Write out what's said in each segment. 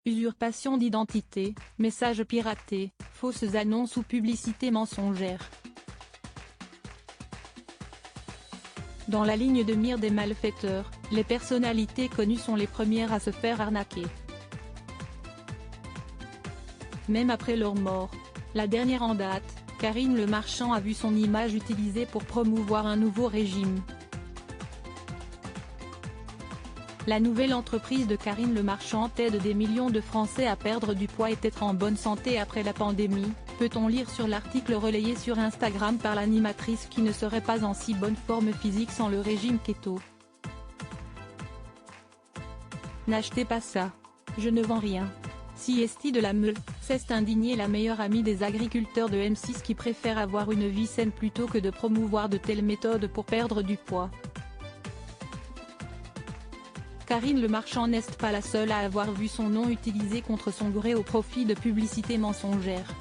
usurpation d'identité, messages piratés, fausses annonces ou publicités mensongères. Dans la ligne de mire des malfaiteurs, les personnalités connues sont les premières à se faire arnaquer. Même après leur mort. La dernière en date, Karine Le Marchand a vu son image utilisée pour promouvoir un nouveau régime. La nouvelle entreprise de Karine Le Marchand aide des millions de Français à perdre du poids et être en bonne santé après la pandémie, peut-on lire sur l'article relayé sur Instagram par l'animatrice qui ne serait pas en si bonne forme physique sans le régime keto. N'achetez pas ça. Je ne vends rien. Si Esti de la Meule, s'est indignée la meilleure amie des agriculteurs de M6 qui préfèrent avoir une vie saine plutôt que de promouvoir de telles méthodes pour perdre du poids. Karine Le Marchand n'est pas la seule à avoir vu son nom utilisé contre son gré au profit de publicités mensongères.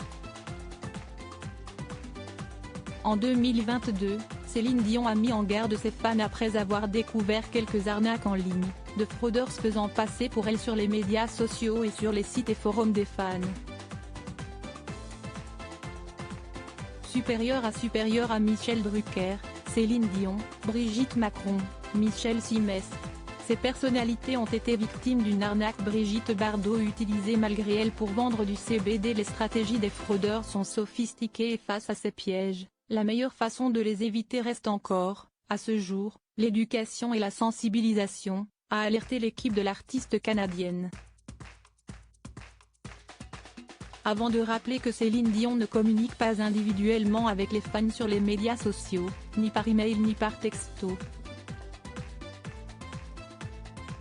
En 2022, Céline Dion a mis en garde ses fans après avoir découvert quelques arnaques en ligne, de fraudeurs se faisant passer pour elle sur les médias sociaux et sur les sites et forums des fans. Supérieure à Michel Drucker, Céline Dion, Brigitte Macron, Michel Simès. Ces personnalités ont été victimes d'une arnaque. Brigitte Bardot utilisée malgré elle pour vendre du CBD. Les stratégies des fraudeurs sont sophistiquées et face à ces pièges, la meilleure façon de les éviter reste encore, à ce jour, l'éducation et la sensibilisation, a alerté l'équipe de l'artiste canadienne. Avant de rappeler que Céline Dion ne communique pas individuellement avec les fans sur les médias sociaux, ni par email ni par texto.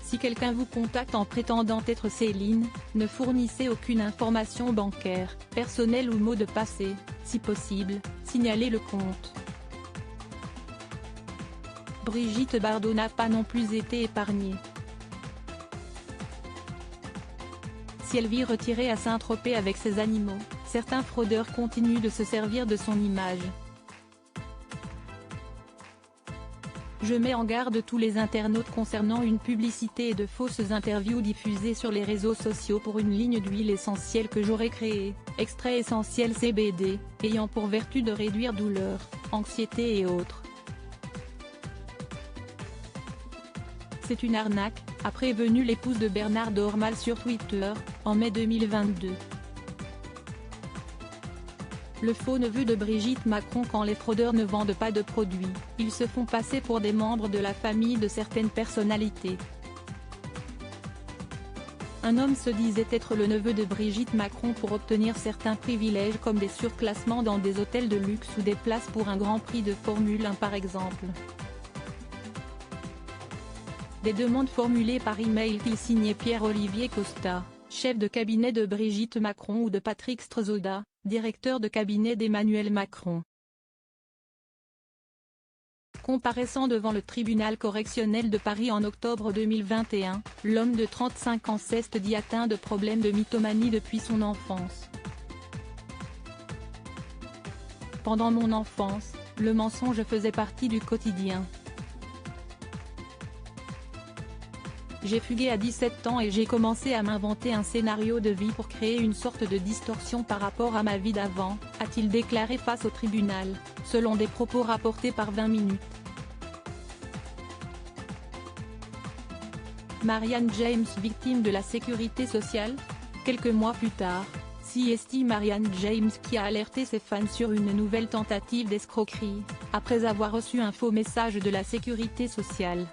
Si quelqu'un vous contacte en prétendant être Céline, ne fournissez aucune information bancaire, personnelle ou mot de passe et, si possible, signalez le compte. Brigitte Bardot n'a pas non plus été épargnée. Si elle vit retirée à Saint-Tropez avec ses animaux, certains fraudeurs continuent de se servir de son image. Je mets en garde tous les internautes concernant une publicité et de fausses interviews diffusées sur les réseaux sociaux pour une ligne d'huile essentielle que j'aurais créée, extrait essentiel CBD, ayant pour vertu de réduire douleur, anxiété et autres. C'est une arnaque, a prévenu l'épouse de Bernard Dormal sur Twitter, en mai 2022. Le faux neveu de Brigitte Macron. Quand les fraudeurs ne vendent pas de produits, ils se font passer pour des membres de la famille de certaines personnalités. Un homme se disait être le neveu de Brigitte Macron pour obtenir certains privilèges comme des surclassements dans des hôtels de luxe ou des places pour un Grand Prix de Formule 1 par exemple. Des demandes formulées par email qu'il signait Pierre-Olivier Costa, chef de cabinet de Brigitte Macron, ou de Patrick Strozoda, directeur de cabinet d'Emmanuel Macron. Comparaissant devant le tribunal correctionnel de Paris en octobre 2021, l'homme de 35 ans s'est dit atteint de problèmes de mythomanie depuis son enfance. Pendant mon enfance, le mensonge faisait partie du quotidien. J'ai fugué à 17 ans et j'ai commencé à m'inventer un scénario de vie pour créer une sorte de distorsion par rapport à ma vie d'avant, a-t-il déclaré face au tribunal, selon des propos rapportés par 20 minutes. Marianne James victime de la sécurité sociale? Quelques mois plus tard, c'est Marianne James qui a alerté ses fans sur une nouvelle tentative d'escroquerie, après avoir reçu un faux message de la sécurité sociale.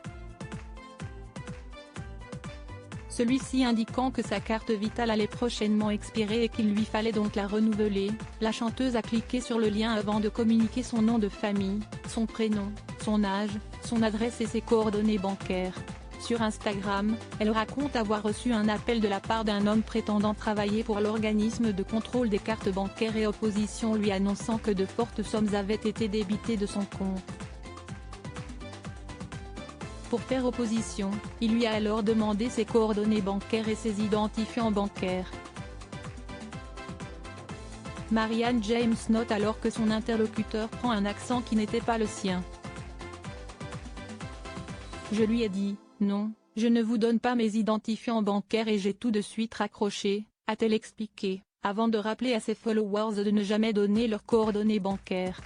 Celui-ci indiquant que sa carte vitale allait prochainement expirer et qu'il lui fallait donc la renouveler. La chanteuse a cliqué sur le lien avant de communiquer son nom de famille, son prénom, son âge, son adresse et ses coordonnées bancaires. Sur Instagram, elle raconte avoir reçu un appel de la part d'un homme prétendant travailler pour l'organisme de contrôle des cartes bancaires et opposition lui annonçant que de fortes sommes avaient été débitées de son compte. Pour faire opposition, il lui a alors demandé ses coordonnées bancaires et ses identifiants bancaires. Marianne James note alors que son interlocuteur prend un accent qui n'était pas le sien. Je lui ai dit, non, Je ne vous donne pas mes identifiants bancaires et j'ai tout de suite raccroché, a-t-elle expliqué, avant de rappeler à ses followers de ne jamais donner leurs coordonnées bancaires.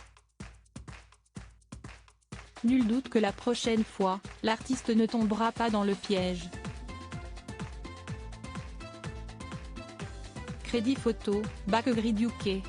Nul doute que la prochaine fois, l'artiste ne tombera pas dans le piège. Crédit photo, Bakegrid UK.